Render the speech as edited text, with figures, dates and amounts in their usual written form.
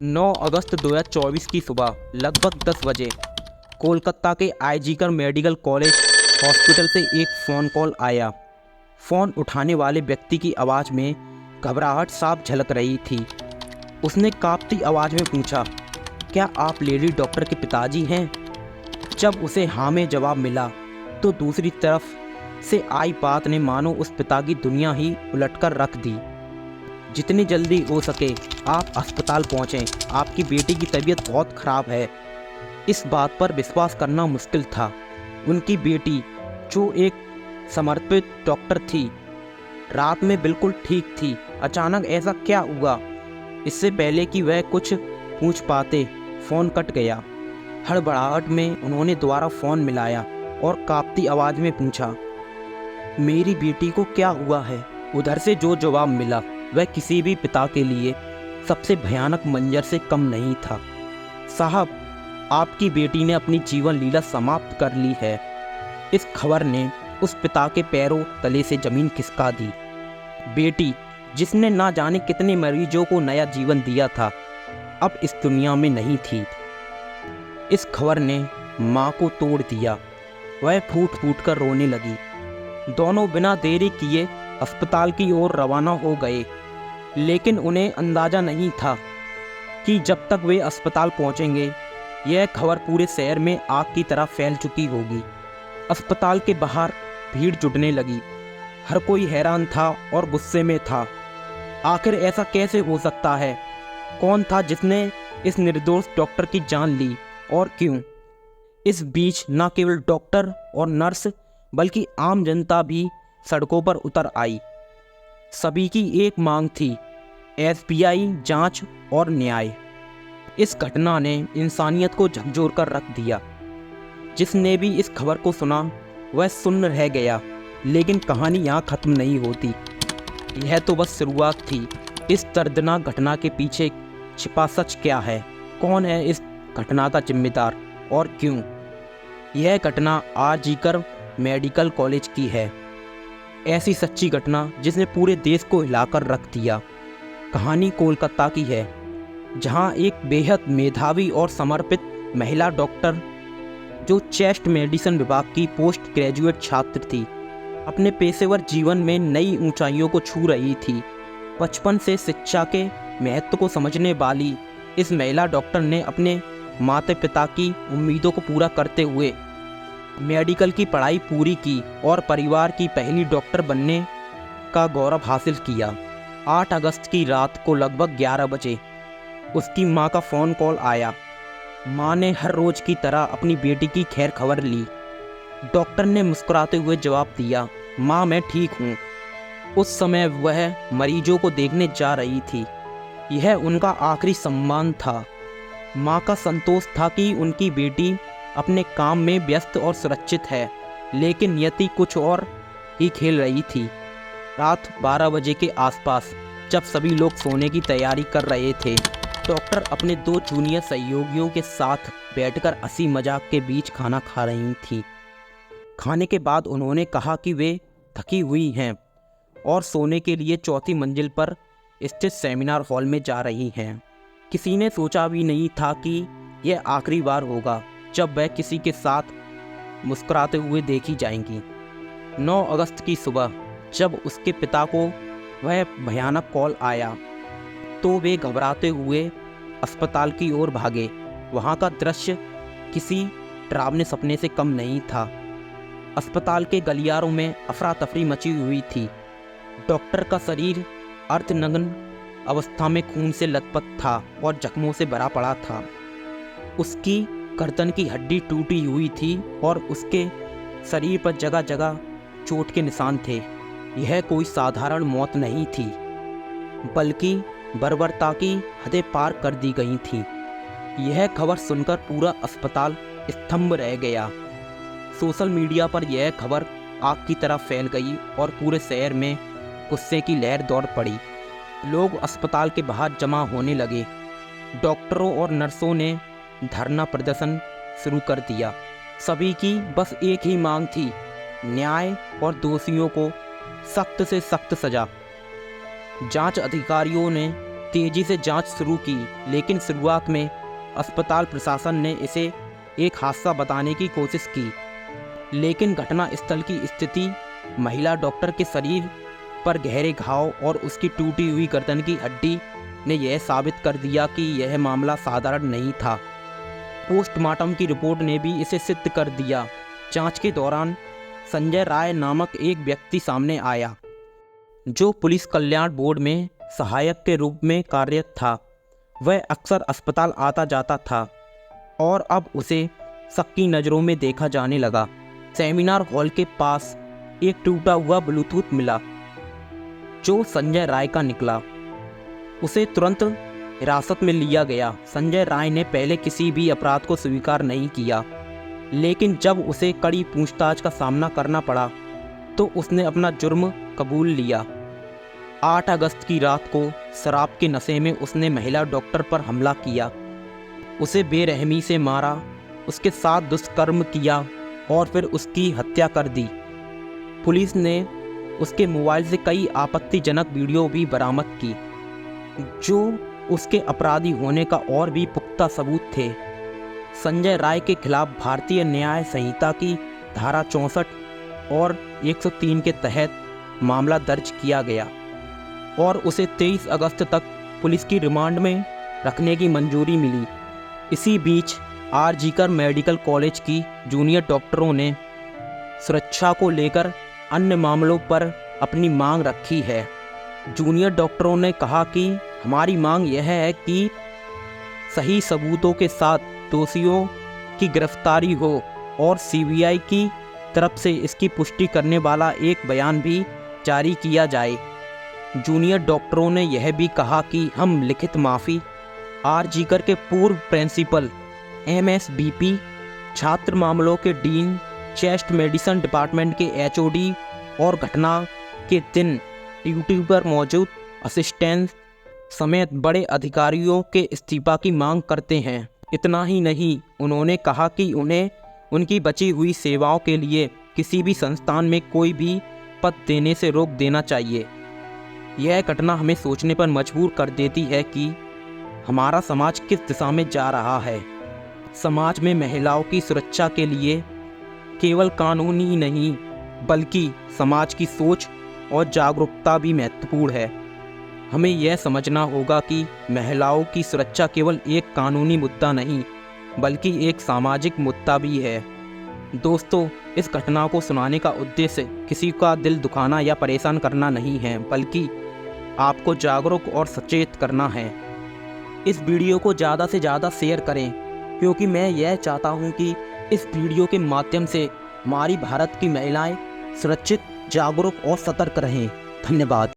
9 अगस्त 2024 की सुबह लगभग 10 बजे कोलकाता के आईजीकर मेडिकल कॉलेज हॉस्पिटल से एक फ़ोन कॉल आया। फ़ोन उठाने वाले व्यक्ति की आवाज़ में घबराहट साफ झलक रही थी। उसने कांपती आवाज़ में पूछा, क्या आप लेडी डॉक्टर के पिताजी हैं? जब उसे हाँ में जवाब मिला तो दूसरी तरफ से आई बात ने मानो उस पिता की दुनिया ही उलटकर रख दी। जितनी जल्दी हो सके आप अस्पताल पहुँचें, आपकी बेटी की तबीयत बहुत ख़राब है। इस बात पर विश्वास करना मुश्किल था। उनकी बेटी, जो एक समर्पित डॉक्टर थी, रात में बिल्कुल ठीक थी। अचानक ऐसा क्या हुआ? इससे पहले कि वह कुछ पूछ पाते, फ़ोन कट गया। हड़बड़ाहट में उन्होंने दोबारा फ़ोन मिलाया और कांपती आवाज़ में पूछा, मेरी बेटी को क्या हुआ है? उधर से जो जवाब मिला वह किसी भी पिता के लिए सबसे भयानक मंजर से कम नहीं था। साहब, आपकी बेटी ने अपनी जीवन लीला समाप्त कर ली है। इस खबर ने उस पिता के पैरों तले से ज़मीन खिसका दी। बेटी, जिसने ना जाने कितने मरीजों को नया जीवन दिया था, अब इस दुनिया में नहीं थी। इस खबर ने माँ को तोड़ दिया। वह फूट फूट कर रोने लगी। दोनों बिना देरी किए अस्पताल की ओर रवाना हो गए, लेकिन उन्हें अंदाज़ा नहीं था कि जब तक वे अस्पताल पहुंचेंगे, यह खबर पूरे शहर में आग की तरह फैल चुकी होगी। अस्पताल के बाहर भीड़ जुटने लगी। हर कोई हैरान था और गुस्से में था। आखिर ऐसा कैसे हो सकता है? कौन था जिसने इस निर्दोष डॉक्टर की जान ली और क्यों? इस बीच न केवल डॉक्टर और नर्स बल्कि आम जनता भी सड़कों पर उतर आई। सभी की एक मांग थी, एफबीआई जांच और न्याय। इस घटना ने इंसानियत को झकझोर कर रख दिया। जिसने भी इस खबर को सुना वह सुन्न रह गया। लेकिन कहानी यहाँ ख़त्म नहीं होती। यह तो बस शुरुआत थी। इस दर्दनाक घटना के पीछे छिपा सच क्या है? कौन है इस घटना का जिम्मेदार और क्यों? यह घटना आरजीकर मेडिकल कॉलेज की है। ऐसी सच्ची घटना जिसने पूरे देश को हिलाकर रख दिया। कहानी कोलकाता की है, जहां एक बेहद मेधावी और समर्पित महिला डॉक्टर, जो चेस्ट मेडिसिन विभाग की पोस्ट ग्रेजुएट छात्र थी, अपने पेशेवर जीवन में नई ऊंचाइयों को छू रही थी। बचपन से शिक्षा के महत्व को समझने वाली इस महिला डॉक्टर ने अपने माता पिता की उम्मीदों को पूरा करते हुए मेडिकल की पढ़ाई पूरी की और परिवार की पहली डॉक्टर बनने का गौरव हासिल किया। 8 अगस्त की रात को लगभग 11 बजे उसकी मां का फ़ोन कॉल आया। मां ने हर रोज़ की तरह अपनी बेटी की खैर खबर ली। डॉक्टर ने मुस्कुराते हुए जवाब दिया, मां, मैं ठीक हूँ। उस समय वह मरीजों को देखने जा रही थी। यह उनका आखिरी सम्मान था। मां का संतोष था कि उनकी बेटी अपने काम में व्यस्त और सुरक्षित है, लेकिन नियति कुछ और ही खेल रही थी। रात 12 बजे के आसपास, जब सभी लोग सोने की तैयारी कर रहे थे, डॉक्टर अपने 2 जूनियर सहयोगियों के साथ बैठकर हंसी मजाक के बीच खाना खा रही थी। खाने के बाद उन्होंने कहा कि वे थकी हुई हैं और सोने के लिए 4थी मंजिल पर स्थित सेमिनार हॉल में जा रही हैं। किसी ने सोचा भी नहीं था कि यह आखिरी बार होगा जब वह किसी के साथ मुस्कुराते हुए देखी जाएंगी। 9 अगस्त की सुबह जब उसके पिता को वह भयानक कॉल आया, तो वे घबराते हुए अस्पताल की ओर भागे। वहाँ का दृश्य किसी डरावने सपने से कम नहीं था। अस्पताल के गलियारों में अफरा तफरी मची हुई थी। डॉक्टर का शरीर अर्धनग्न अवस्था में खून से लथपथ था और जख्मों से भरा पड़ा था। उसकी गर्दन की हड्डी टूटी हुई थी और उसके शरीर पर जगह जगह चोट के निशान थे। यह कोई साधारण मौत नहीं थी, बल्कि बर्बरता की हदें पार कर दी गई थीं। यह खबर सुनकर पूरा अस्पताल स्तंभ रह गया। सोशल मीडिया पर यह खबर आग की तरह फैल गई और पूरे शहर में गुस्से की लहर दौड़ पड़ी। लोग अस्पताल के बाहर जमा होने लगे। डॉक्टरों और नर्सों ने धरना प्रदर्शन शुरू कर दिया। सभी की बस एक ही मांग थी, न्याय और दोषियों को सख्त से सख्त सजा। जांच अधिकारियों ने तेजी से जांच शुरू की, लेकिन शुरुआत में अस्पताल प्रशासन ने इसे एक हादसा बताने की कोशिश की। लेकिन घटनास्थल की स्थिति, महिला डॉक्टर के शरीर पर गहरे घाव और उसकी टूटी हुई गर्दन की हड्डी ने यह साबित कर दिया कि यह मामला साधारण नहीं था। पोस्टमार्टम की रिपोर्ट ने भी इसे सिद्ध कर दिया। जांच के दौरान संजय राय नामक एक व्यक्ति सामने आया, जो पुलिस कल्याण बोर्ड में सहायक के रूप में कार्यरत था। वह अक्सर अस्पताल आता जाता था और अब उसे शक की नज़रों में देखा जाने लगा। सेमिनार हॉल के पास एक टूटा हुआ ब्लूटूथ मिला, जो संजय राय का निकला। उसे तुरंत हिरासत में लिया गया। संजय राय ने पहले किसी भी अपराध को स्वीकार नहीं किया, लेकिन जब उसे कड़ी पूछताछ का सामना करना पड़ा तो उसने अपना जुर्म कबूल लिया। 8 अगस्त की रात को शराब के नशे में उसने महिला डॉक्टर पर हमला किया, उसे बेरहमी से मारा, उसके साथ दुष्कर्म किया और फिर उसकी हत्या कर दी। पुलिस ने उसके मोबाइल से कई आपत्तिजनक वीडियो भी बरामद की, जो उसके अपराधी होने का और भी पुख्ता सबूत थे। संजय राय के खिलाफ भारतीय न्याय संहिता की धारा 64 और 103 के तहत मामला दर्ज किया गया और उसे 23 अगस्त तक पुलिस की रिमांड में रखने की मंजूरी मिली। इसी बीच आरजीकर मेडिकल कॉलेज की जूनियर डॉक्टरों ने सुरक्षा को लेकर अन्य मामलों पर अपनी मांग रखी है। जूनियर डॉक्टरों ने कहा कि हमारी मांग यह है कि सही सबूतों के साथ दोषियों की गिरफ्तारी हो और सीबीआई की तरफ से इसकी पुष्टि करने वाला एक बयान भी जारी किया जाए। जूनियर डॉक्टरों ने यह भी कहा कि हम लिखित माफ़ी आरजीकर के पूर्व प्रिंसिपल, एमएसबीपी, छात्र मामलों के डीन, चेस्ट मेडिसिन डिपार्टमेंट के एचओडी और घटना के दिन ड्यूटी पर मौजूद असिस्टेंट समेत बड़े अधिकारियों के इस्तीफा की मांग करते हैं। इतना ही नहीं, उन्होंने कहा कि उन्हें उनकी बची हुई सेवाओं के लिए किसी भी संस्थान में कोई भी पद देने से रोक देना चाहिए। यह घटना हमें सोचने पर मजबूर कर देती है कि हमारा समाज किस दिशा में जा रहा है। समाज में महिलाओं की सुरक्षा के लिए केवल कानून ही नहीं, बल्कि समाज की सोच और जागरूकता भी महत्वपूर्ण है। हमें यह समझना होगा कि महिलाओं की सुरक्षा केवल एक कानूनी मुद्दा नहीं, बल्कि एक सामाजिक मुद्दा भी है। दोस्तों, इस घटना को सुनाने का उद्देश्य किसी का दिल दुखाना या परेशान करना नहीं है, बल्कि आपको जागरूक और सचेत करना है। इस वीडियो को ज़्यादा से ज़्यादा शेयर करें, क्योंकि मैं यह चाहता हूं कि इस वीडियो के माध्यम से हमारी भारत की महिलाएं सुरक्षित, जागरूक और सतर्क रहें। धन्यवाद।